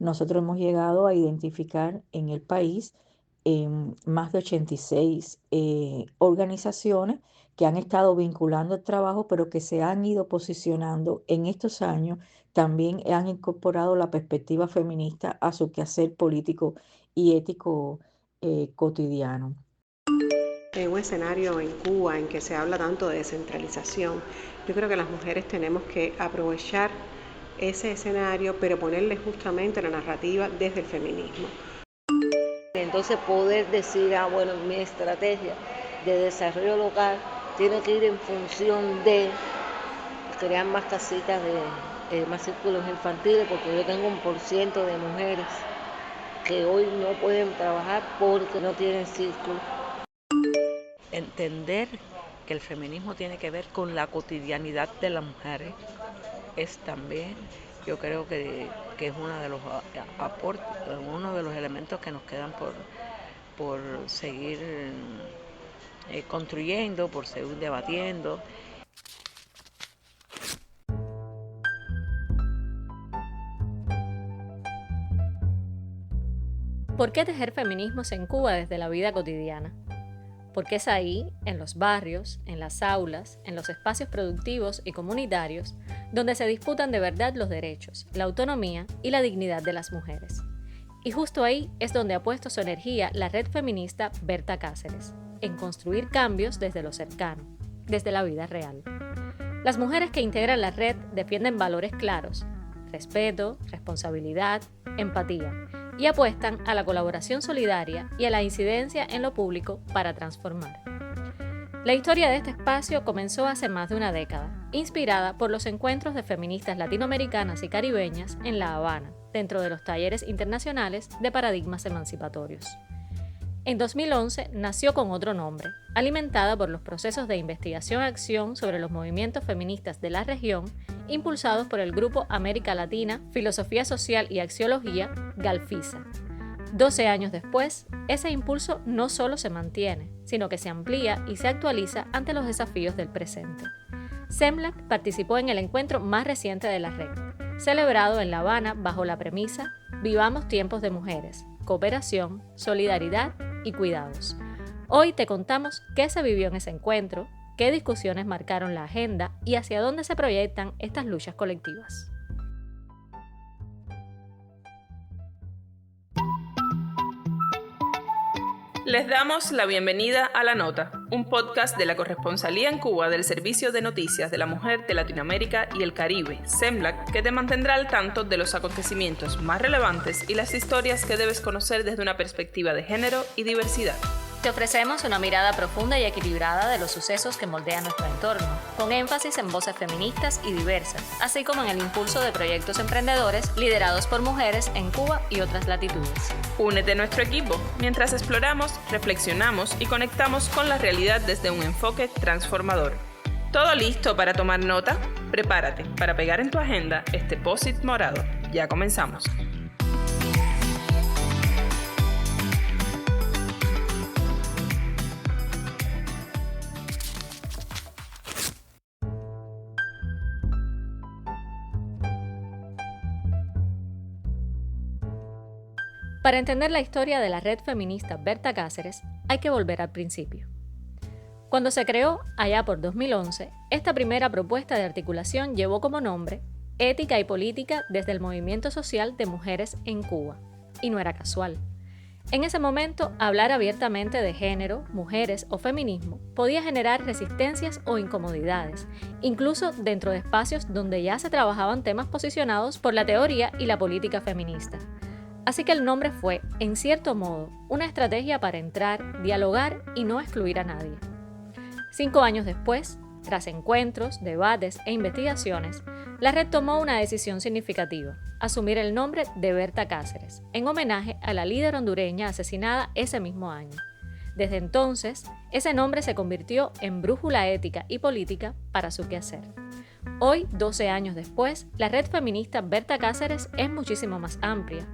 nosotros hemos llegado a identificar en el país más de 86 organizaciones que han estado vinculando el trabajo, pero que se han ido posicionando en estos años, también han incorporado la perspectiva feminista a su quehacer político y ético cotidiano. En un escenario en Cuba en que se habla tanto de descentralización, yo creo que las mujeres tenemos que aprovechar ese escenario, pero ponerle justamente la narrativa desde el feminismo. Entonces poder decir, bueno, mi estrategia de desarrollo local tiene que ir en función de crear más casitas, más círculos infantiles, porque yo tengo 1% de mujeres que hoy no pueden trabajar porque no tienen círculo. Entender que el feminismo tiene que ver con la cotidianidad de las mujeres es también, yo creo que es uno de los aportes, uno de los elementos que nos quedan por seguir construyendo, por seguir debatiendo. ¿Por qué tejer feminismos en Cuba desde la vida cotidiana? Porque es ahí, en los barrios, en las aulas, en los espacios productivos y comunitarios, donde se disputan de verdad los derechos, la autonomía y la dignidad de las mujeres. Y justo ahí es donde ha puesto su energía la red feminista Berta Cáceres, en construir cambios desde lo cercano, desde la vida real. Las mujeres que integran la red defienden valores claros: respeto, responsabilidad, empatía, y apuestan a la colaboración solidaria y a la incidencia en lo público para transformar. La historia de este espacio comenzó hace más de una década, inspirada por los encuentros de feministas latinoamericanas y caribeñas en La Habana, dentro de los talleres internacionales de paradigmas emancipatorios. En 2011 nació con otro nombre, alimentada por los procesos de investigación-acción sobre los movimientos feministas de la región, impulsados por el Grupo América Latina, Filosofía Social y Axiología, GALFISA. 12 años después, ese impulso no solo se mantiene, sino que se amplía y se actualiza ante los desafíos del presente. SEMLAC participó en el encuentro más reciente de la red, celebrado en La Habana bajo la premisa «Vivamos tiempos de mujeres, cooperación, solidaridad y cuidados». Hoy te contamos qué se vivió en ese encuentro, qué discusiones marcaron la agenda y hacia dónde se proyectan estas luchas colectivas. Les damos la bienvenida a La Nota, un podcast de la corresponsalía en Cuba del Servicio de Noticias de la Mujer de Latinoamérica y el Caribe, SEMLAC, que te mantendrá al tanto de los acontecimientos más relevantes y las historias que debes conocer desde una perspectiva de género y diversidad. Te ofrecemos una mirada profunda y equilibrada de los sucesos que moldean nuestro entorno, con énfasis en voces feministas y diversas, así como en el impulso de proyectos emprendedores liderados por mujeres en Cuba y otras latitudes. Únete a nuestro equipo mientras exploramos, reflexionamos y conectamos con la realidad desde un enfoque transformador. ¿Todo listo para tomar nota? Prepárate para pegar en tu agenda este post-it morado. Ya comenzamos. Para entender la historia de la red feminista Berta Cáceres, hay que volver al principio. Cuando se creó, allá por 2011, esta primera propuesta de articulación llevó como nombre Ética y Política desde el Movimiento Social de Mujeres en Cuba, y no era casual. En ese momento, hablar abiertamente de género, mujeres o feminismo podía generar resistencias o incomodidades, incluso dentro de espacios donde ya se trabajaban temas posicionados por la teoría y la política feminista. Así que el nombre fue, en cierto modo, una estrategia para entrar, dialogar y no excluir a nadie. 5 años después, tras encuentros, debates e investigaciones, la red tomó una decisión significativa: asumir el nombre de Berta Cáceres, en homenaje a la líder hondureña asesinada ese mismo año. Desde entonces, ese nombre se convirtió en brújula ética y política para su quehacer. Hoy, 12 años después, la red feminista Berta Cáceres es muchísimo más amplia.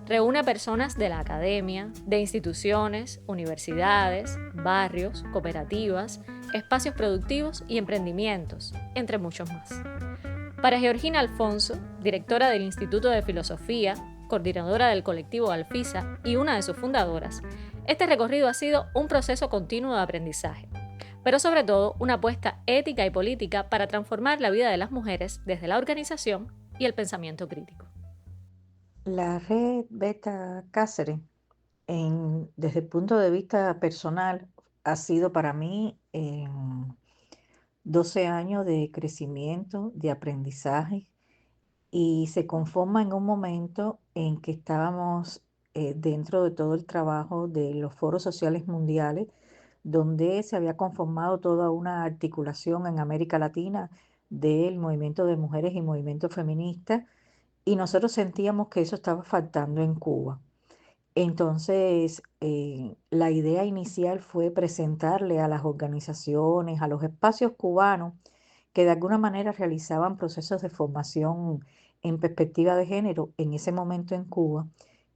Reúne a personas de la academia, de instituciones, universidades, barrios, cooperativas, espacios productivos y emprendimientos, entre muchos más. Para Georgina Alfonso, directora del Instituto de Filosofía, coordinadora del colectivo Alfisa y una de sus fundadoras, este recorrido ha sido un proceso continuo de aprendizaje, pero sobre todo una apuesta ética y política para transformar la vida de las mujeres desde la organización y el pensamiento crítico. La red Beta Cáceres, desde el punto de vista personal, ha sido para mí 12 años de crecimiento, de aprendizaje, y se conforma en un momento en que estábamos dentro de todo el trabajo de los foros sociales mundiales, donde se había conformado toda una articulación en América Latina del movimiento de mujeres y movimiento feminista, y nosotros sentíamos que eso estaba faltando en Cuba. Entonces, la idea inicial fue presentarle a las organizaciones, a los espacios cubanos que de alguna manera realizaban procesos de formación en perspectiva de género en ese momento en Cuba,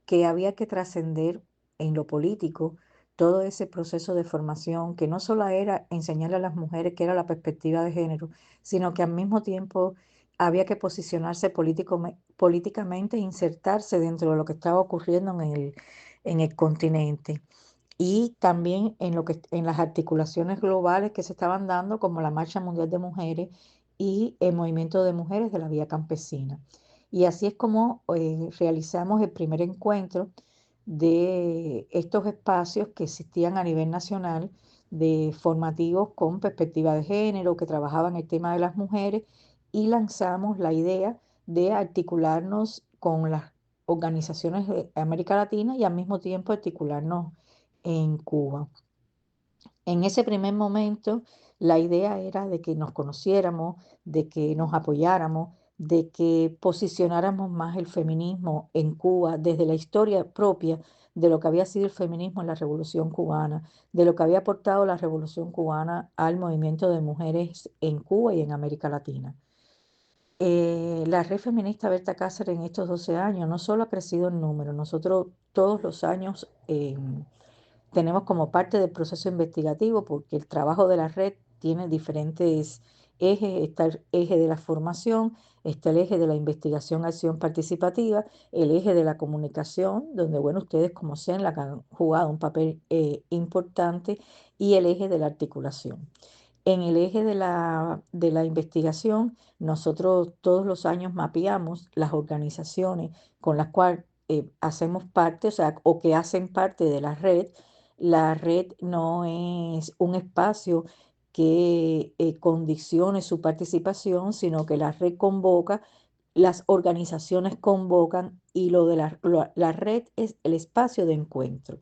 que había que trascender en lo político todo ese proceso de formación, que no solo era enseñarle a las mujeres qué era la perspectiva de género, sino que al mismo tiempo había que posicionarse políticamente e insertarse dentro de lo que estaba ocurriendo en el continente. Y también en las articulaciones globales que se estaban dando, como la Marcha Mundial de Mujeres y el Movimiento de Mujeres de la Vía Campesina. Y así es como realizamos el primer encuentro de estos espacios que existían a nivel nacional, de formativos con perspectiva de género, que trabajaban el tema de las mujeres, y lanzamos la idea de articularnos con las organizaciones de América Latina y al mismo tiempo articularnos en Cuba. En ese primer momento, la idea era de que nos conociéramos, de que nos apoyáramos, de que posicionáramos más el feminismo en Cuba desde la historia propia de lo que había sido el feminismo en la Revolución Cubana, de lo que había aportado la Revolución Cubana al movimiento de mujeres en Cuba y en América Latina. La red feminista Berta Cáceres en estos 12 años no solo ha crecido en número, nosotros todos los años tenemos como parte del proceso investigativo, porque el trabajo de la red tiene diferentes ejes. Está el eje de la formación, está el eje de la investigación, acción participativa, el eje de la comunicación, donde, bueno, ustedes como CENLAC han jugado un papel importante, y el eje de la articulación. En el eje de la investigación, nosotros todos los años mapeamos las organizaciones con las cuales hacemos parte, o sea, o que hacen parte de la red. La red no es un espacio que condicione su participación, sino que la red convoca, las organizaciones convocan, y lo de la red es el espacio de encuentro.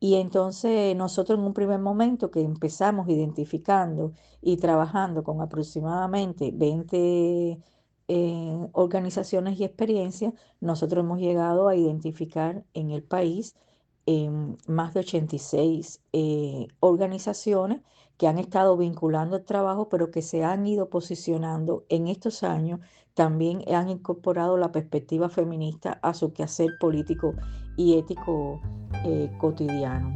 Y entonces nosotros en un primer momento que empezamos identificando y trabajando con aproximadamente 20 organizaciones y experiencias, nosotros hemos llegado a identificar en el país más de 86 organizaciones que han estado vinculando el trabajo, pero que se han ido posicionando en estos años. También han incorporado la perspectiva feminista a su quehacer político y ético cotidiano.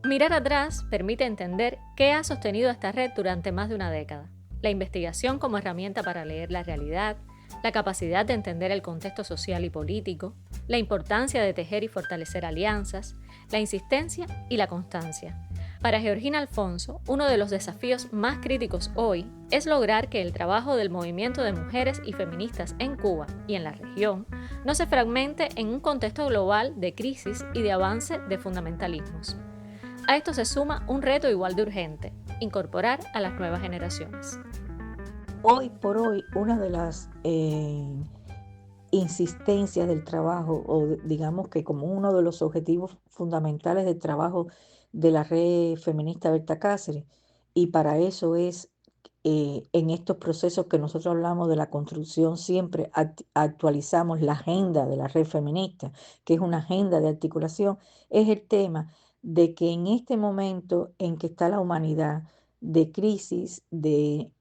Mirar atrás permite entender qué ha sostenido esta red durante más de una década. La investigación como herramienta para leer la realidad, la capacidad de entender el contexto social y político, la importancia de tejer y fortalecer alianzas, la insistencia y la constancia. Para Georgina Alfonso, uno de los desafíos más críticos hoy es lograr que el trabajo del movimiento de mujeres y feministas en Cuba y en la región no se fragmente en un contexto global de crisis y de avance de fundamentalismos. A esto se suma un reto igual de urgente: incorporar a las nuevas generaciones. Hoy por hoy, una de las insistencias del trabajo, o digamos que como uno de los objetivos fundamentales del trabajo de la red feminista Berta Cáceres, y para eso es en estos procesos que nosotros hablamos de la construcción, siempre actualizamos la agenda de la red feminista, que es una agenda de articulación, es el tema de que en este momento en que está la humanidad de crisis, de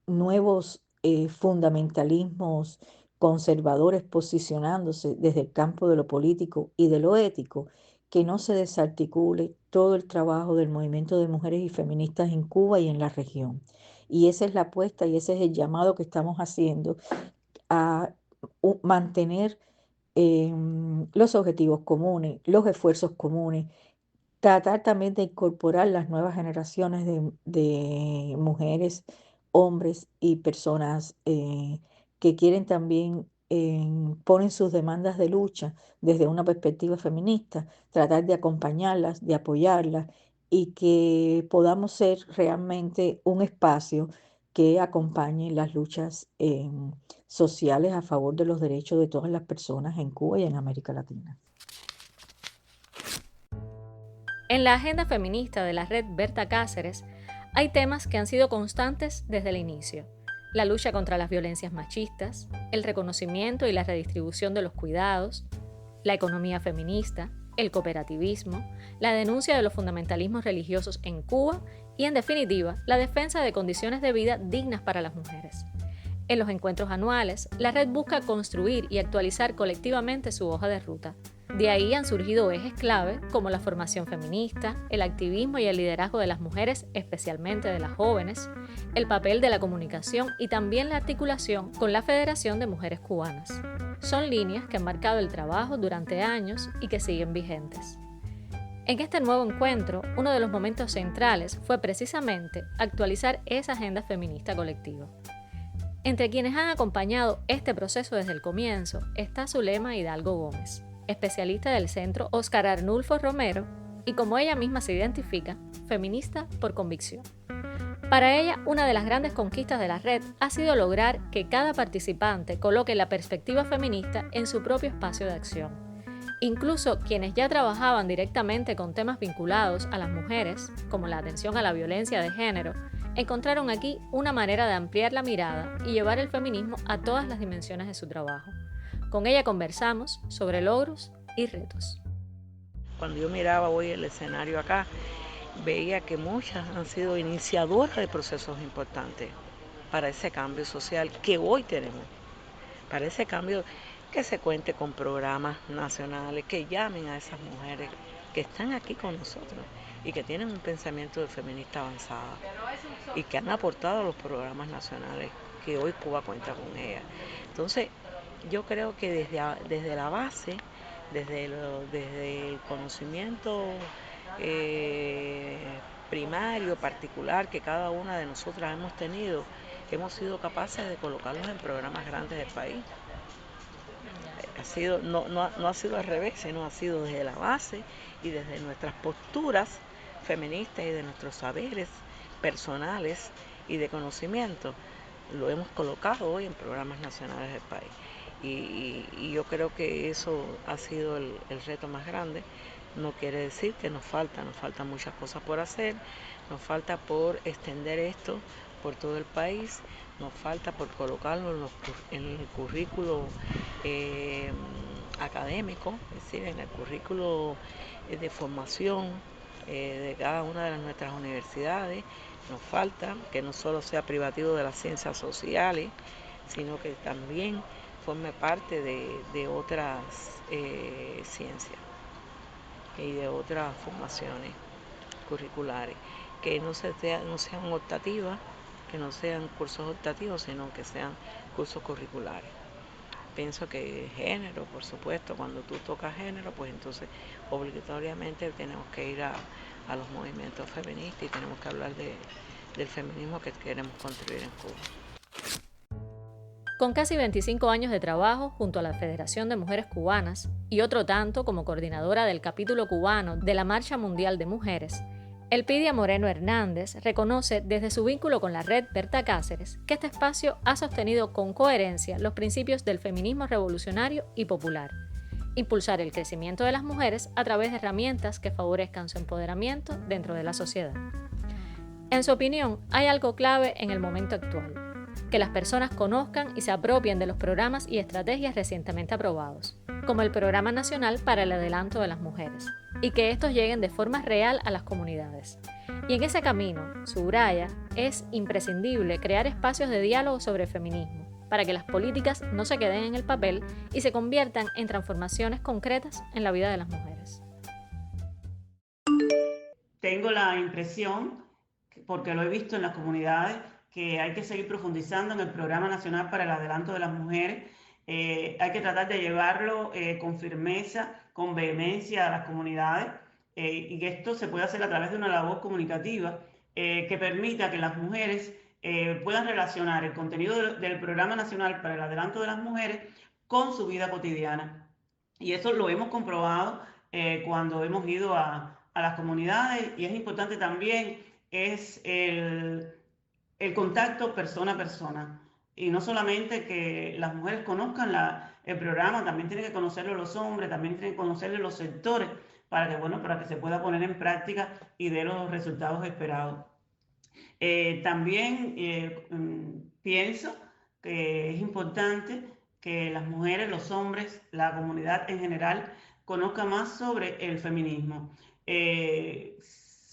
nuevos fundamentalismos conservadores posicionándose desde el campo de lo político y de lo ético, que no se desarticule todo el trabajo del movimiento de mujeres y feministas en Cuba y en la región. Y esa es la apuesta y ese es el llamado que estamos haciendo a mantener los objetivos comunes, los esfuerzos comunes, tratar también de incorporar las nuevas generaciones de mujeres, hombres y personas que quieren también, ponen sus demandas de lucha desde una perspectiva feminista, tratar de acompañarlas, de apoyarlas y que podamos ser realmente un espacio que acompañe las luchas sociales a favor de los derechos de todas las personas en Cuba y en América Latina. En la agenda feminista de la red Berta Cáceres hay temas que han sido constantes desde el inicio: la lucha contra las violencias machistas, el reconocimiento y la redistribución de los cuidados, la economía feminista, el cooperativismo, la denuncia de los fundamentalismos religiosos en Cuba y, en definitiva, la defensa de condiciones de vida dignas para las mujeres. En los encuentros anuales, la red busca construir y actualizar colectivamente su hoja de ruta. De ahí han surgido ejes clave como la formación feminista, el activismo y el liderazgo de las mujeres, especialmente de las jóvenes, el papel de la comunicación y también la articulación con la Federación de Mujeres Cubanas. Son líneas que han marcado el trabajo durante años y que siguen vigentes. En este nuevo encuentro, uno de los momentos centrales fue precisamente actualizar esa agenda feminista colectiva. Entre quienes han acompañado este proceso desde el comienzo está Zulema Hidalgo Gómez, especialista del Centro Óscar Arnulfo Romero y, como ella misma se identifica, feminista por convicción. Para ella, una de las grandes conquistas de la red ha sido lograr que cada participante coloque la perspectiva feminista en su propio espacio de acción. Incluso quienes ya trabajaban directamente con temas vinculados a las mujeres, como la atención a la violencia de género, encontraron aquí una manera de ampliar la mirada y llevar el feminismo a todas las dimensiones de su trabajo. Con ella conversamos sobre logros y retos. Cuando yo miraba hoy el escenario acá, veía que muchas han sido iniciadoras de procesos importantes para ese cambio social que hoy tenemos, para ese cambio que se cuente con programas nacionales, que llamen a esas mujeres que están aquí con nosotros y que tienen un pensamiento de feminista avanzada y que han aportado a los programas nacionales que hoy Cuba cuenta con ellas. Entonces, yo creo que desde la base, desde el conocimiento primario, particular que cada una de nosotras hemos tenido, hemos sido capaces de colocarlos en programas grandes del país. No ha sido al revés, sino ha sido desde la base y desde nuestras posturas feministas y de nuestros saberes personales y de conocimiento, lo hemos colocado hoy en programas nacionales del país. Y yo creo que eso ha sido el reto más grande. No quiere decir que nos faltan muchas cosas por hacer, nos falta por extender esto por todo el país, nos falta por colocarlo en el currículo académico, es decir, en el currículo de formación de cada una de nuestras universidades. Nos falta que no solo sea privativo de las ciencias sociales, sino que también forme parte de otras ciencias y de otras formaciones curriculares, que no sean optativas, que no sean cursos optativos, sino que sean cursos curriculares. Pienso que género, por supuesto, cuando tú tocas género, pues entonces obligatoriamente tenemos que ir a los movimientos feministas y tenemos que hablar del feminismo que queremos construir en Cuba. Con casi 25 años de trabajo junto a la Federación de Mujeres Cubanas y otro tanto como coordinadora del capítulo cubano de la Marcha Mundial de Mujeres, Elpidia Moreno Hernández reconoce desde su vínculo con la red Berta Cáceres que este espacio ha sostenido con coherencia los principios del feminismo revolucionario y popular, impulsar el crecimiento de las mujeres a través de herramientas que favorezcan su empoderamiento dentro de la sociedad. En su opinión, hay algo clave en el momento actual: que las personas conozcan y se apropien de los programas y estrategias recientemente aprobados, como el Programa Nacional para el Adelanto de las Mujeres, y que estos lleguen de forma real a las comunidades. Y en ese camino, subraya, es imprescindible crear espacios de diálogo sobre feminismo, para que las políticas no se queden en el papel y se conviertan en transformaciones concretas en la vida de las mujeres. Tengo la impresión, porque lo he visto en las comunidades, que hay que seguir profundizando en el Programa Nacional para el Adelanto de las Mujeres, hay que tratar de llevarlo con firmeza, con vehemencia a las comunidades, y que esto se puede hacer a través de una labor comunicativa que permita que las mujeres puedan relacionar el contenido del Programa Nacional para el Adelanto de las Mujeres con su vida cotidiana. Y eso lo hemos comprobado cuando hemos ido a las comunidades, y es importante también es el contacto persona a persona. Y no solamente que las mujeres conozcan el programa, también tienen que conocerlo los hombres, también tienen que conocerlo los sectores para que se pueda poner en práctica y dé los resultados esperados. También pienso que es importante que las mujeres, los hombres, la comunidad en general conozca más sobre el feminismo.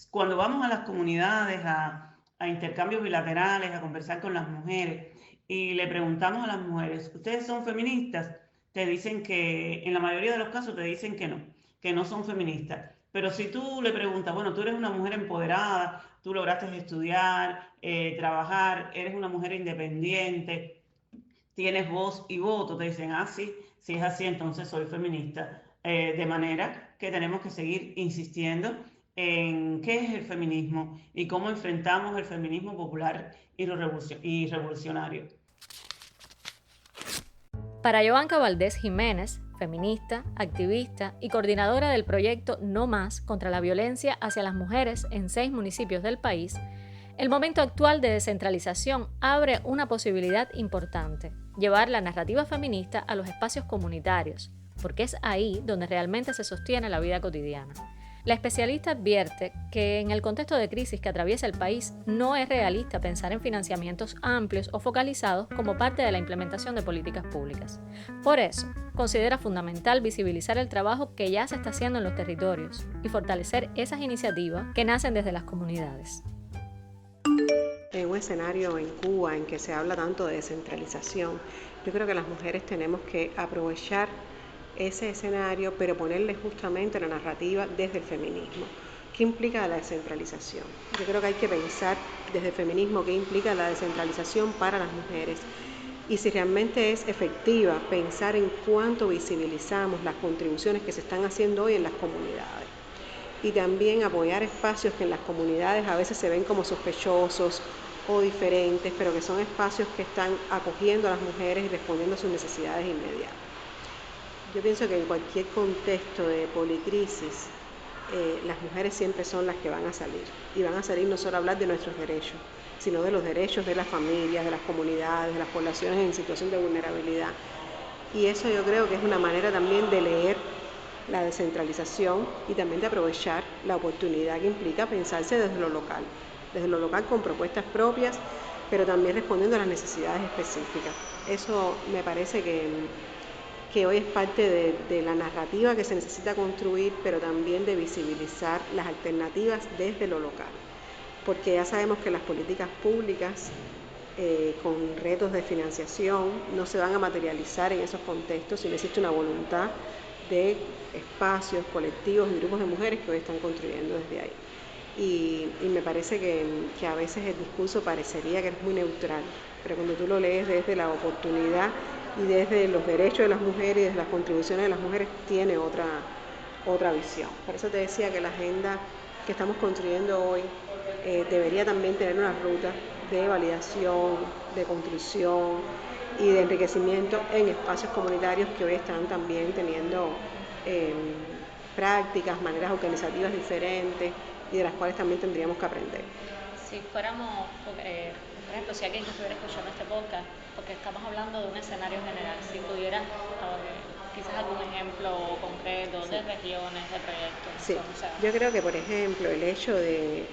Cuando vamos a las comunidades, a intercambios bilaterales, a conversar con las mujeres y le preguntamos a las mujeres, ¿ustedes son feministas? Te dicen que, en la mayoría de los casos te dicen que no son feministas. Pero si tú le preguntas, bueno, tú eres una mujer empoderada, tú lograste estudiar, trabajar, eres una mujer independiente, tienes voz y voto, te dicen, sí, si es así, entonces soy feminista. De manera que tenemos que seguir insistiendo en qué es el feminismo y cómo enfrentamos el feminismo popular y revolucionario. Para Yoanka Valdés Jiménez, feminista, activista y coordinadora del proyecto No Más contra la violencia hacia las mujeres en 6 municipios del país, el momento actual de descentralización abre una posibilidad importante: llevar la narrativa feminista a los espacios comunitarios, porque es ahí donde realmente se sostiene la vida cotidiana. La especialista advierte que en el contexto de crisis que atraviesa el país no es realista pensar en financiamientos amplios o focalizados como parte de la implementación de políticas públicas. Por eso, considera fundamental visibilizar el trabajo que ya se está haciendo en los territorios y fortalecer esas iniciativas que nacen desde las comunidades. En un escenario en Cuba en que se habla tanto de descentralización, yo creo que las mujeres tenemos que aprovechar ese escenario, pero ponerle justamente la narrativa desde el feminismo. ¿Qué implica la descentralización? Yo creo que hay que pensar desde el feminismo qué implica la descentralización para las mujeres, y si realmente es efectiva, pensar en cuánto visibilizamos las contribuciones que se están haciendo hoy en las comunidades. Y también apoyar espacios que en las comunidades a veces se ven como sospechosos o diferentes, pero que son espacios que están acogiendo a las mujeres y respondiendo a sus necesidades inmediatas. Yo pienso que en cualquier contexto de policrisis, las mujeres siempre son las que van a salir. Y van a salir no solo a hablar de nuestros derechos, sino de los derechos de las familias, de las comunidades, de las poblaciones en situación de vulnerabilidad. Y eso yo creo que es una manera también de leer la descentralización y también de aprovechar la oportunidad que implica pensarse desde lo local con propuestas propias, pero también respondiendo a las necesidades específicas. Eso me parece que hoy es parte de la narrativa que se necesita construir, pero también de visibilizar las alternativas desde lo local, porque ya sabemos que las políticas públicas con retos de financiación no se van a materializar en esos contextos si no existe una voluntad de espacios, colectivos y grupos de mujeres que hoy están construyendo desde ahí. Y me parece que a veces el discurso parecería que es muy neutral, pero cuando tú lo lees desde la oportunidad y desde los derechos de las mujeres y desde las contribuciones de las mujeres, tiene otra visión. Por eso te decía que la agenda que estamos construyendo hoy debería también tener una ruta de validación, de construcción y de enriquecimiento en espacios comunitarios que hoy están también teniendo prácticas, maneras organizativas diferentes y de las cuales también tendríamos que aprender. Si fuéramos, por ejemplo, si alguien que estuviera escuchando este podcast, porque estamos hablando de un escenario general, si pudieras quizás algún ejemplo concreto de regiones, de proyectos. Sí, yo creo que por ejemplo el hecho de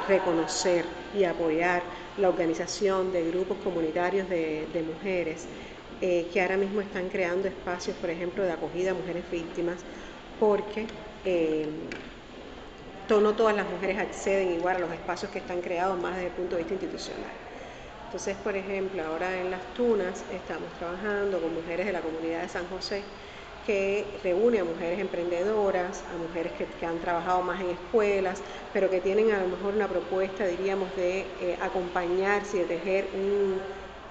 reconocer y apoyar la organización de grupos comunitarios de mujeres que ahora mismo están creando espacios, por ejemplo, de acogida a mujeres víctimas, porque no todas las mujeres acceden igual a los espacios que están creados más desde el punto de vista institucional. Entonces, por ejemplo, ahora en Las Tunas estamos trabajando con mujeres de la comunidad de San José, que reúne a mujeres emprendedoras, a mujeres que han trabajado más en escuelas, pero que tienen a lo mejor una propuesta, diríamos, de acompañarse y de tejer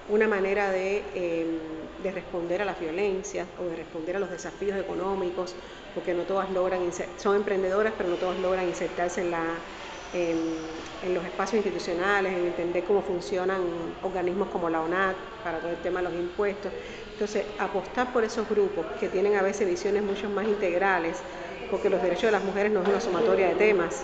una manera de responder a las violencias o de responder a los desafíos económicos, porque no todas son emprendedoras, pero no todas logran insertarse en los espacios institucionales, en entender cómo funcionan organismos como la ONAT para todo el tema de los impuestos. Entonces, apostar por esos grupos que tienen a veces visiones mucho más integrales, porque los derechos de las mujeres no es una sumatoria de temas,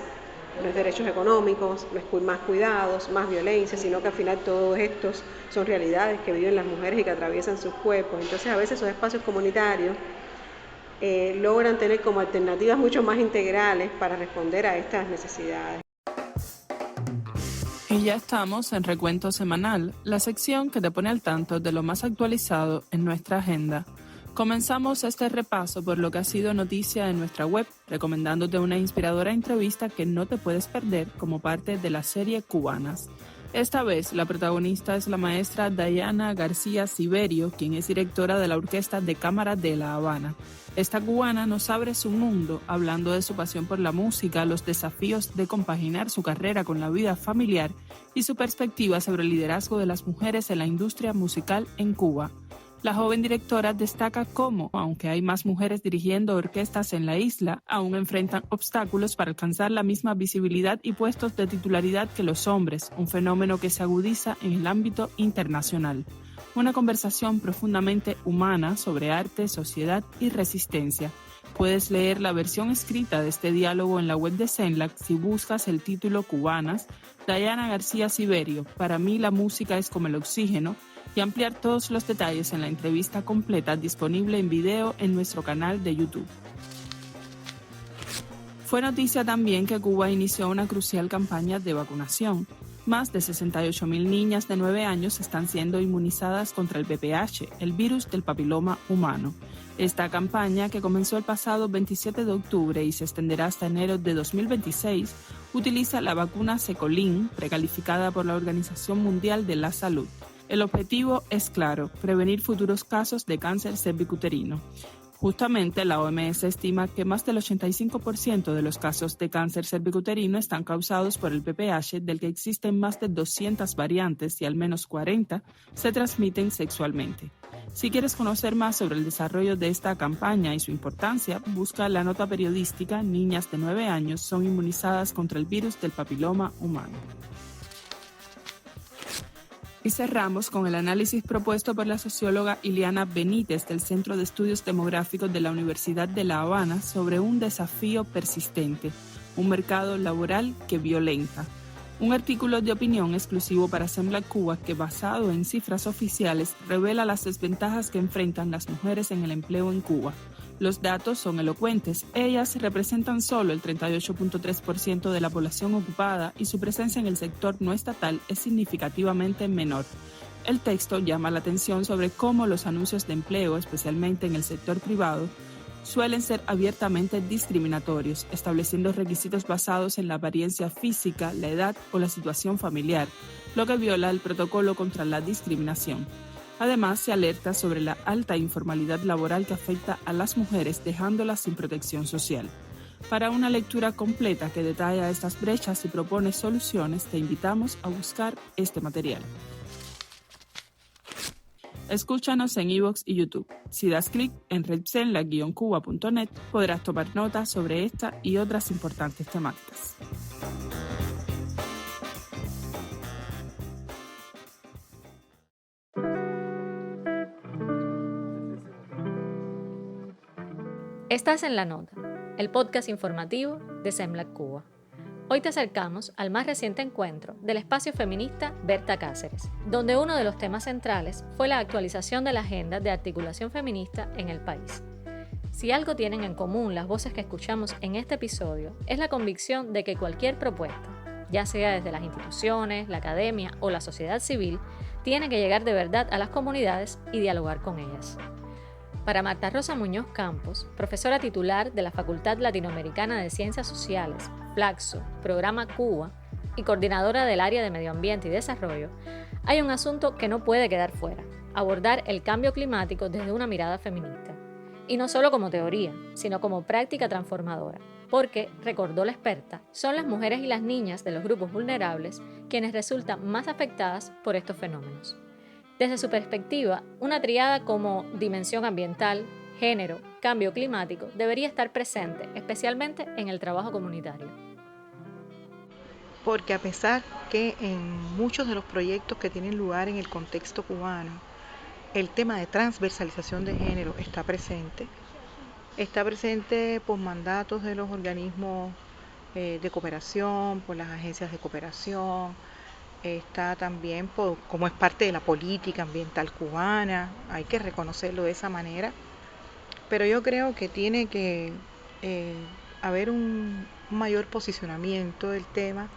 no es derechos económicos, no es más cuidados, más violencia, sino que al final todos estos son realidades que viven las mujeres y que atraviesan sus cuerpos. Entonces, a veces esos espacios comunitarios logran tener como alternativas mucho más integrales para responder a estas necesidades. Y ya estamos en Recuento Semanal, la sección que te pone al tanto de lo más actualizado en nuestra agenda. Comenzamos este repaso por lo que ha sido noticia en nuestra web, recomendándote una inspiradora entrevista que no te puedes perder como parte de la serie Cubanas. Esta vez la protagonista es la maestra Dayana García Siberio, quien es directora de la Orquesta de Cámara de La Habana. Esta cubana nos abre su mundo, hablando de su pasión por la música, los desafíos de compaginar su carrera con la vida familiar y su perspectiva sobre el liderazgo de las mujeres en la industria musical en Cuba. La joven directora destaca cómo, aunque hay más mujeres dirigiendo orquestas en la isla, aún enfrentan obstáculos para alcanzar la misma visibilidad y puestos de titularidad que los hombres, un fenómeno que se agudiza en el ámbito internacional. Una conversación profundamente humana sobre arte, sociedad y resistencia. Puedes leer la versión escrita de este diálogo en la web de CENLAC si buscas el título Cubanas, Dayana García Siberio, para mí la música es como el oxígeno, y ampliar todos los detalles en la entrevista completa disponible en video en nuestro canal de YouTube. Fue noticia también que Cuba inició una crucial campaña de vacunación. Más de 68.000 niñas de 9 años están siendo inmunizadas contra el VPH, el virus del papiloma humano. Esta campaña, que comenzó el pasado 27 de octubre y se extenderá hasta enero de 2026, utiliza la vacuna Secolin, precalificada por la Organización Mundial de la Salud. El objetivo es claro, prevenir futuros casos de cáncer cervicuterino. Justamente la OMS estima que más del 85% de los casos de cáncer cervicuterino están causados por el VPH, del que existen más de 200 variantes y al menos 40 se transmiten sexualmente. Si quieres conocer más sobre el desarrollo de esta campaña y su importancia, busca la nota periodística Niñas de 9 años son inmunizadas contra el virus del papiloma humano. Y cerramos con el análisis propuesto por la socióloga Ileana Benítez del Centro de Estudios Demográficos de la Universidad de La Habana sobre un desafío persistente, un mercado laboral que violenta. Un artículo de opinión exclusivo para CENLAC Cuba que, basado en cifras oficiales, revela las desventajas que enfrentan las mujeres en el empleo en Cuba. Los datos son elocuentes. Ellas representan solo el 38.3% de la población ocupada y su presencia en el sector no estatal es significativamente menor. El texto llama la atención sobre cómo los anuncios de empleo, especialmente en el sector privado, suelen ser abiertamente discriminatorios, estableciendo requisitos basados en la apariencia física, la edad o la situación familiar, lo que viola el protocolo contra la discriminación. Además, se alerta sobre la alta informalidad laboral que afecta a las mujeres, dejándolas sin protección social. Para una lectura completa que detalla estas brechas y propone soluciones, te invitamos a buscar este material. Escúchanos en iVoox y YouTube. Si das clic en redcenla-cuba.net, podrás tomar notas sobre esta y otras importantes temáticas. Estás en La Nota, el podcast informativo de CENLAC Cuba. Hoy te acercamos al más reciente encuentro del espacio feminista Berta Cáceres, donde uno de los temas centrales fue la actualización de la agenda de articulación feminista en el país. Si algo tienen en común las voces que escuchamos en este episodio, es la convicción de que cualquier propuesta, ya sea desde las instituciones, la academia o la sociedad civil, tiene que llegar de verdad a las comunidades y dialogar con ellas. Para Marta Rosa Muñoz Campos, profesora titular de la Facultad Latinoamericana de Ciencias Sociales, Flaxo, Programa Cuba, y coordinadora del área de Medio Ambiente y Desarrollo, hay un asunto que no puede quedar fuera: abordar el cambio climático desde una mirada feminista. Y no solo como teoría, sino como práctica transformadora, porque, recordó la experta, son las mujeres y las niñas de los grupos vulnerables quienes resultan más afectadas por estos fenómenos. Desde su perspectiva, una triada como dimensión ambiental, género, cambio climático debería estar presente, especialmente en el trabajo comunitario. Porque a pesar que en muchos de los proyectos que tienen lugar en el contexto cubano, el tema de transversalización de género está presente por mandatos de los organismos de cooperación, por las agencias de cooperación, está también como es parte de la política ambiental cubana, hay que reconocerlo de esa manera, pero yo creo que tiene que haber un mayor posicionamiento del tema,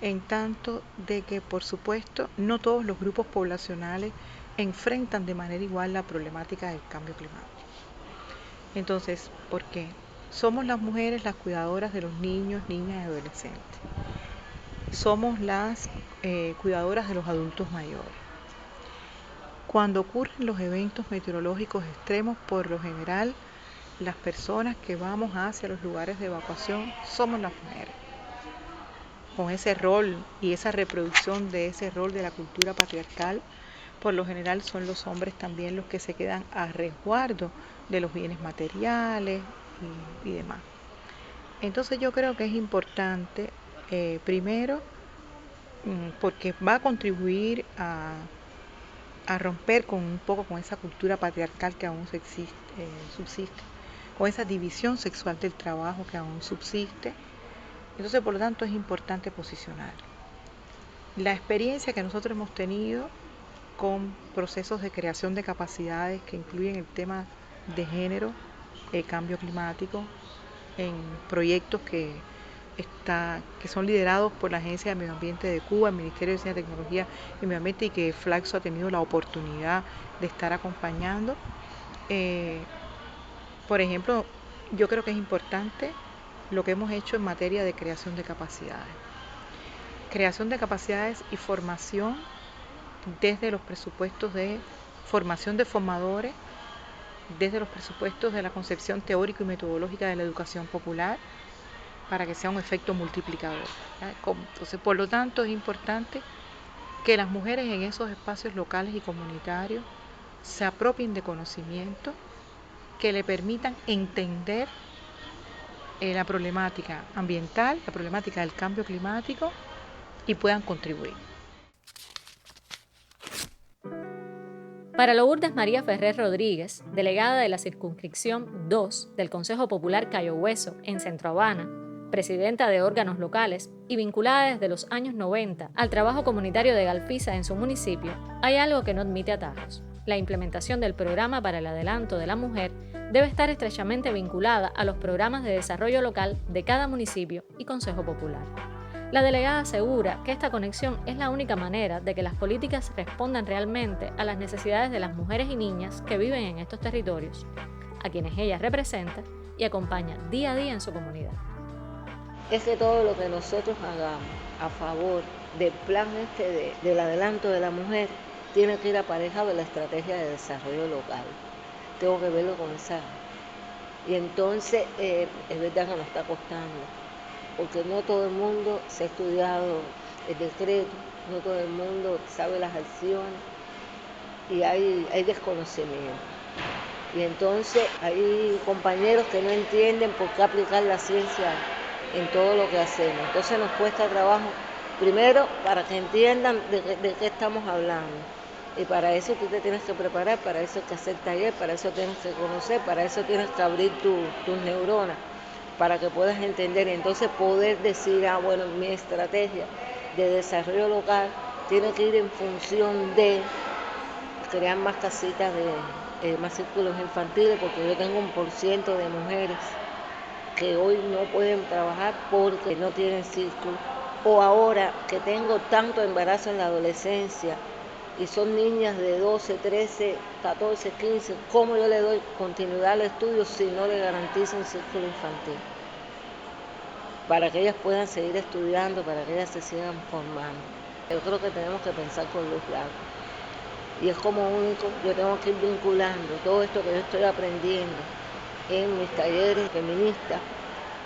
en tanto de que, por supuesto, no todos los grupos poblacionales enfrentan de manera igual la problemática del cambio climático. Entonces, ¿por qué? Somos las mujeres las cuidadoras de los niños, niñas y adolescentes. Somos las cuidadoras de los adultos mayores. Cuando ocurren los eventos meteorológicos extremos, por lo general, las personas que vamos hacia los lugares de evacuación somos las mujeres. Con ese rol y esa reproducción de ese rol de la cultura patriarcal, por lo general son los hombres también los que se quedan a resguardo de los bienes materiales y demás. Entonces yo creo que es importante, primero, porque va a contribuir a romper un poco con esa cultura patriarcal que aún subsiste, con esa división sexual del trabajo que aún subsiste. Entonces, por lo tanto, es importante posicionar. La experiencia que nosotros hemos tenido con procesos de creación de capacidades que incluyen el tema de género, el cambio climático, en proyectos que son liderados por la Agencia de Medio Ambiente de Cuba, el Ministerio de Ciencia, Tecnología y Medio Ambiente, y que Flaxo ha tenido la oportunidad de estar acompañando. Por ejemplo, yo creo que es importante lo que hemos hecho en materia de creación de capacidades. Creación de capacidades y formación desde los presupuestos de formación de formadores, desde los presupuestos de la concepción teórica y metodológica de la educación popular, para que sea un efecto multiplicador. Entonces, por lo tanto, es importante que las mujeres en esos espacios locales y comunitarios se apropien de conocimientos que le permitan entender la problemática ambiental, la problemática del cambio climático, y puedan contribuir. Para Lourdes María Ferrer Rodríguez, delegada de la Circunscripción 2 del Consejo Popular Cayo Hueso en Centro Habana, presidenta de órganos locales y vinculada desde los años 90 al trabajo comunitario de Galpisa en su municipio, hay algo que no admite atajos. La implementación del programa para el adelanto de la mujer debe estar estrechamente vinculada a los programas de desarrollo local de cada municipio y Consejo Popular. La delegada asegura que esta conexión es la única manera de que las políticas respondan realmente a las necesidades de las mujeres y niñas que viven en estos territorios, a quienes ella representa y acompaña día a día en su comunidad. Es que todo lo que nosotros hagamos a favor del plan del adelanto de la mujer tiene que ir aparejado de la estrategia de desarrollo local. Tengo que verlo con esa. Y entonces es verdad que nos está costando, porque no todo el mundo se ha estudiado el decreto, no todo el mundo sabe las acciones y hay desconocimiento. Y entonces hay compañeros que no entienden por qué aplicar la ciencia en todo lo que hacemos. Entonces nos cuesta trabajo, primero, para que entiendan de qué estamos hablando. Y para eso tú te tienes que preparar, para eso hay que hacer taller, para eso tienes que conocer, para eso tienes que abrir tus neuronas, para que puedas entender y entonces poder decir, bueno, mi estrategia de desarrollo local tiene que ir en función de crear más casitas, más círculos infantiles, porque yo tengo 1% de mujeres que hoy no pueden trabajar porque no tienen círculo, o ahora que tengo tanto embarazo en la adolescencia, y son niñas de 12, 13, 14, 15, ¿cómo yo le doy continuidad al estudio si no le garantizo un círculo infantil? Para que ellas puedan seguir estudiando, para que ellas se sigan formando. Yo creo que tenemos que pensar con los lados. Y es como único, yo tengo que ir vinculando todo esto que yo estoy aprendiendo en mis talleres feministas,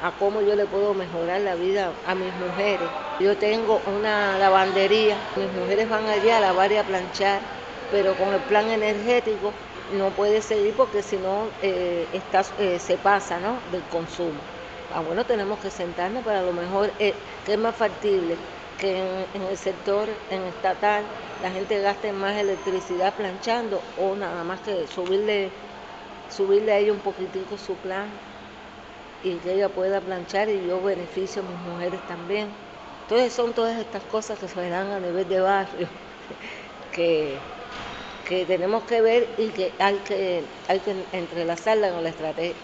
a cómo yo le puedo mejorar la vida a mis mujeres. Yo tengo una lavandería, mis mujeres van allá a lavar y a planchar pero con el plan energético no puede seguir porque si no se pasa, ¿no?, del consumo. Bueno, tenemos que sentarnos para a lo mejor que es más factible que en el sector estatal la gente gaste más electricidad planchando, o nada más que subirle a ella un poquitico su plan y que ella pueda planchar y yo beneficio a mis mujeres también. Entonces son todas estas cosas que se dan a nivel de barrio que tenemos que ver y que hay que entrelazarla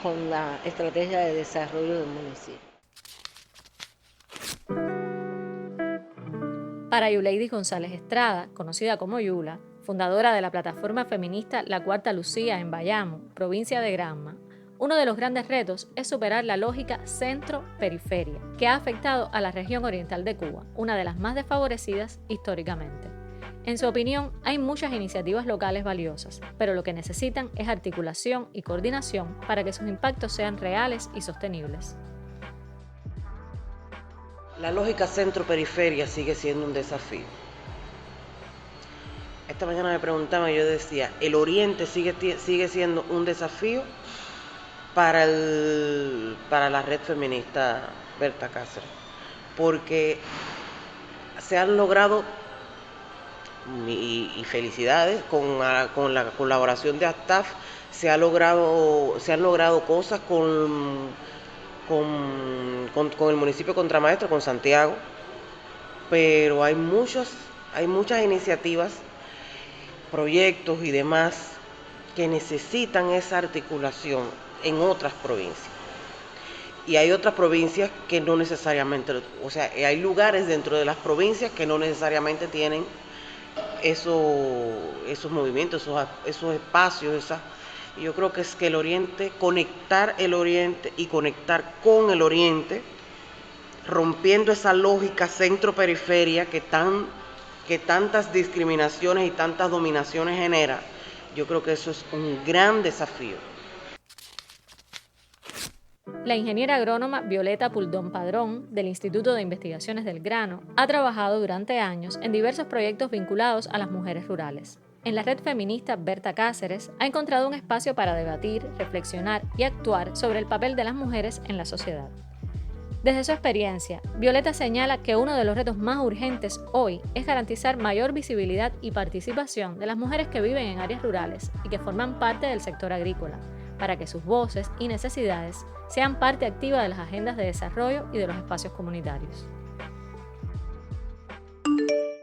con la estrategia de desarrollo del municipio. Para Yuleidis González Estrada, conocida como Yula, fundadora de la plataforma feminista La Cuarta Lucía en Bayamo, provincia de Granma, uno de los grandes retos es superar la lógica centro-periferia, que ha afectado a la región oriental de Cuba, una de las más desfavorecidas históricamente. En su opinión, hay muchas iniciativas locales valiosas, pero lo que necesitan es articulación y coordinación para que sus impactos sean reales y sostenibles. La lógica centro-periferia sigue siendo un desafío. Esta mañana me preguntaban y yo decía, ¿el oriente sigue siendo un desafío para la red feminista Berta Cáceres? Porque se han logrado, y felicidades, con la colaboración de ASTAF, se han logrado cosas con el municipio Contramaestre, con Santiago, pero hay muchas iniciativas, proyectos y demás que necesitan esa articulación en otras provincias. Y hay otras provincias que no necesariamente, o sea, hay lugares dentro de las provincias que no necesariamente tienen esos movimientos, esos espacios, yo creo que es que el oriente, conectar el oriente y conectar con el oriente, rompiendo esa lógica centro-periferia que tantas discriminaciones y tantas dominaciones genera, yo creo que eso es un gran desafío. La ingeniera agrónoma Violeta Puldón Padrón, del Instituto de Investigaciones del Grano, ha trabajado durante años en diversos proyectos vinculados a las mujeres rurales. En la red feminista Berta Cáceres ha encontrado un espacio para debatir, reflexionar y actuar sobre el papel de las mujeres en la sociedad. Desde su experiencia, Violeta señala que uno de los retos más urgentes hoy es garantizar mayor visibilidad y participación de las mujeres que viven en áreas rurales y que forman parte del sector agrícola, para que sus voces y necesidades sean parte activa de las agendas de desarrollo y de los espacios comunitarios.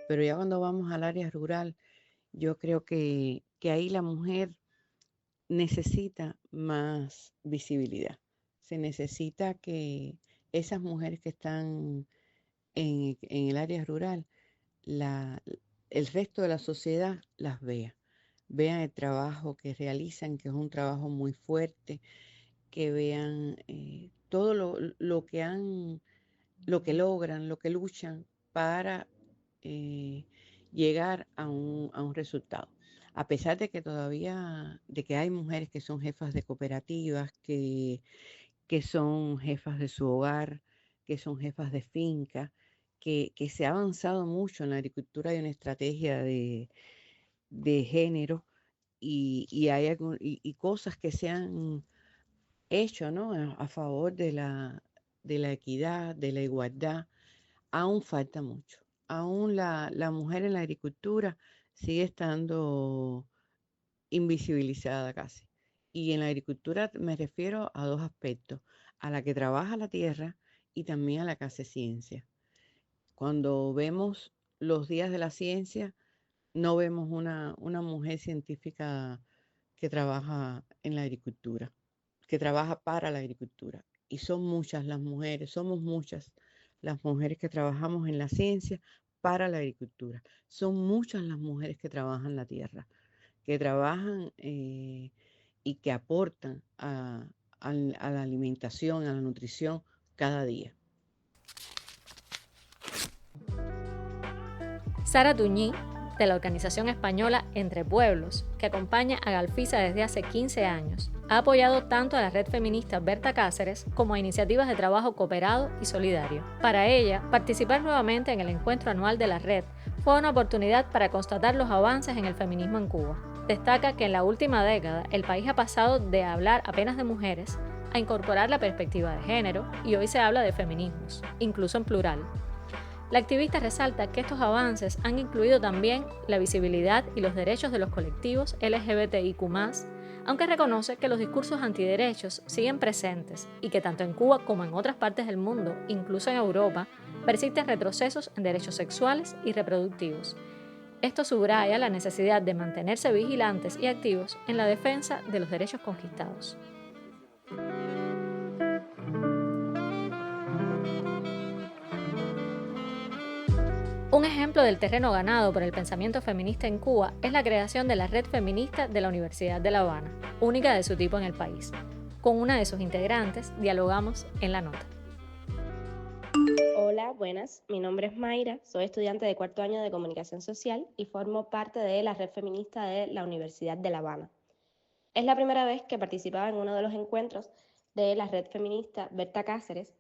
Pero ya cuando vamos al área rural, yo creo que ahí la mujer necesita más visibilidad. Se necesita que esas mujeres que están en el área rural, el resto de la sociedad las vean el trabajo que realizan, que es un trabajo muy fuerte, que vean todo lo que logran, lo que luchan para llegar a un resultado. A pesar de que que hay mujeres que son jefas de cooperativas, que son jefas de su hogar, que son jefas de finca, que se ha avanzado mucho en la agricultura. Hay una estrategia de género y hay cosas que se han hecho, ¿no?, a favor de la equidad, de la igualdad. Aún falta mucho. Aún la mujer en la agricultura sigue estando invisibilizada casi. Y en la agricultura me refiero a dos aspectos: a la que trabaja la tierra y también a la que hace ciencia. Cuando vemos los días de la ciencia, no vemos una mujer científica que trabaja en la agricultura, que trabaja para la agricultura. Y son muchas las mujeres, somos muchas las mujeres que trabajamos en la ciencia para la agricultura. Son muchas las mujeres que trabajan la tierra, que trabajan y que aportan a la alimentación, a la nutrición cada día. Sara Tuñí, de la organización española Entre Pueblos, que acompaña a Galfisa desde hace 15 años, ha apoyado tanto a la red feminista Berta Cáceres como a iniciativas de trabajo cooperado y solidario. Para ella, participar nuevamente en el encuentro anual de la red fue una oportunidad para constatar los avances en el feminismo en Cuba. Destaca que en la última década el país ha pasado de hablar apenas de mujeres a incorporar la perspectiva de género y hoy se habla de feminismos, incluso en plural. La activista resalta que estos avances han incluido también la visibilidad y los derechos de los colectivos LGBTIQ+, aunque reconoce que los discursos antiderechos siguen presentes y que tanto en Cuba como en otras partes del mundo, incluso en Europa, persisten retrocesos en derechos sexuales y reproductivos. Esto subraya la necesidad de mantenerse vigilantes y activos en la defensa de los derechos conquistados. Un ejemplo del terreno ganado por el pensamiento feminista en Cuba es la creación de la Red Feminista de la Universidad de La Habana, única de su tipo en el país. Con una de sus integrantes dialogamos en la nota. Hola, buenas. Mi nombre es Mayra, soy estudiante de cuarto año de Comunicación Social y formo parte de la Red Feminista de la Universidad de La Habana. Es la primera vez que participaba en uno de los encuentros de la Red Feminista Berta Cáceres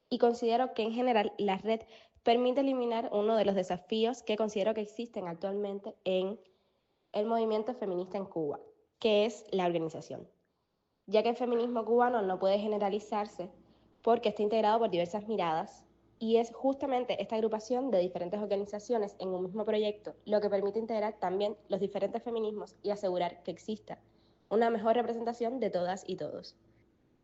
y considero que en general la red permite eliminar uno de los desafíos que considero que existen actualmente en el movimiento feminista en Cuba, que es la organización, ya que el feminismo cubano no puede generalizarse porque está integrado por diversas miradas y es justamente esta agrupación de diferentes organizaciones en un mismo proyecto lo que permite integrar también los diferentes feminismos y asegurar que exista una mejor representación de todas y todos.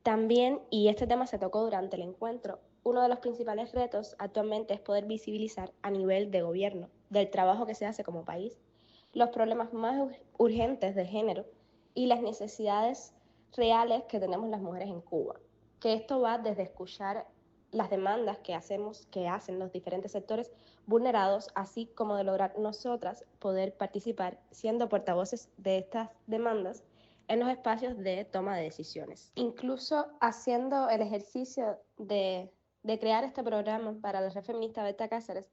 También, y este tema se tocó durante el encuentro, uno de los principales retos actualmente es poder visibilizar a nivel de gobierno, del trabajo que se hace como país, los problemas más urgentes de género y las necesidades reales que tenemos las mujeres en Cuba. Que esto va desde escuchar las demandas que hacen los diferentes sectores vulnerados, así como de lograr nosotras poder participar siendo portavoces de estas demandas en los espacios de toma de decisiones. Incluso haciendo el ejercicio de crear este programa para la Red Feminista Berta Cáceres,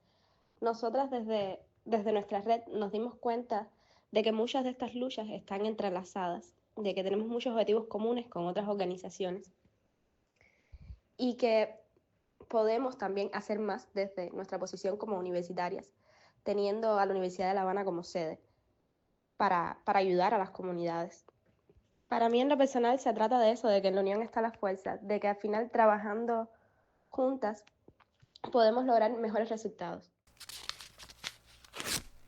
nosotras desde nuestra red nos dimos cuenta de que muchas de estas luchas están entrelazadas, de que tenemos muchos objetivos comunes con otras organizaciones y que podemos también hacer más desde nuestra posición como universitarias, teniendo a la Universidad de La Habana como sede para ayudar a las comunidades. Para mí en lo personal se trata de eso, de que en la unión está la fuerza, de que al final trabajando juntas podemos lograr mejores resultados.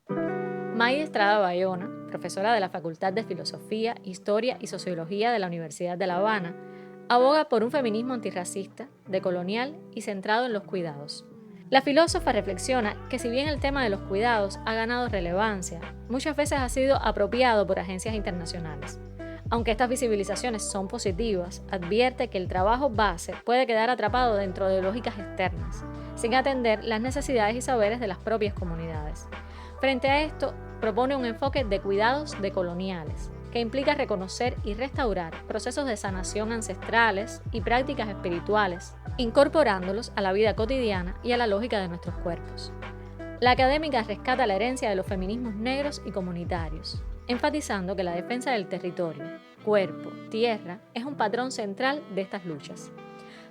May Estrada Bayona, profesora de la Facultad de Filosofía, Historia y Sociología de la Universidad de La Habana, aboga por un feminismo antirracista, decolonial y centrado en los cuidados. La filósofa reflexiona que si bien el tema de los cuidados ha ganado relevancia, muchas veces ha sido apropiado por agencias internacionales. Aunque estas visibilizaciones son positivas, advierte que el trabajo base puede quedar atrapado dentro de lógicas externas, sin atender las necesidades y saberes de las propias comunidades. Frente a esto, propone un enfoque de cuidados decoloniales, que implica reconocer y restaurar procesos de sanación ancestrales y prácticas espirituales, incorporándolos a la vida cotidiana y a la lógica de nuestros cuerpos. La académica rescata la herencia de los feminismos negros y comunitarios, enfatizando que la defensa del territorio, cuerpo, tierra, es un patrón central de estas luchas.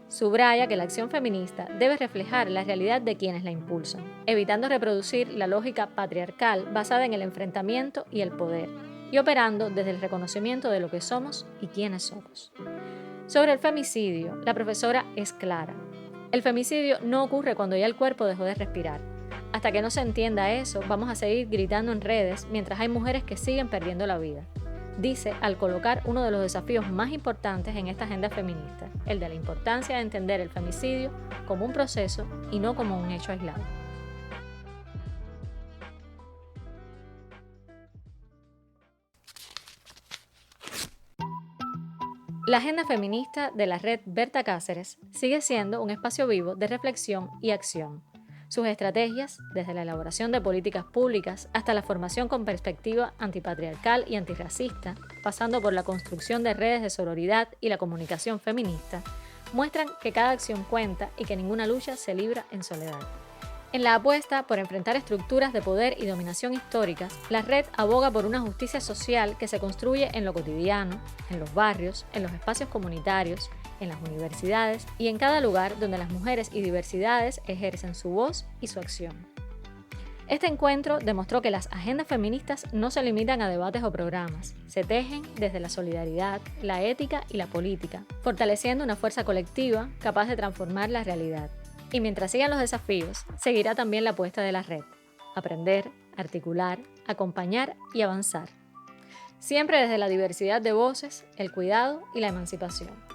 Subraya que la acción feminista debe reflejar la realidad de quienes la impulsan, evitando reproducir la lógica patriarcal basada en el enfrentamiento y el poder, y operando desde el reconocimiento de lo que somos y quiénes somos. Sobre el femicidio, la profesora es clara. El femicidio no ocurre cuando ya el cuerpo dejó de respirar. Hasta que no se entienda eso, vamos a seguir gritando en redes mientras hay mujeres que siguen perdiendo la vida. Dice al colocar uno de los desafíos más importantes en esta agenda feminista, el de la importancia de entender el femicidio como un proceso y no como un hecho aislado. La agenda feminista de la Red Berta Cáceres sigue siendo un espacio vivo de reflexión y acción. Sus estrategias, desde la elaboración de políticas públicas hasta la formación con perspectiva antipatriarcal y antirracista, pasando por la construcción de redes de sororidad y la comunicación feminista, muestran que cada acción cuenta y que ninguna lucha se libra en soledad. En la apuesta por enfrentar estructuras de poder y dominación históricas, la red aboga por una justicia social que se construye en lo cotidiano, en los barrios, en los espacios comunitarios, en las universidades y en cada lugar donde las mujeres y diversidades ejercen su voz y su acción. Este encuentro demostró que las agendas feministas no se limitan a debates o programas, se tejen desde la solidaridad, la ética y la política, fortaleciendo una fuerza colectiva capaz de transformar la realidad. Y mientras sigan los desafíos, seguirá también la apuesta de la red: aprender, articular, acompañar y avanzar. Siempre desde la diversidad de voces, el cuidado y la emancipación.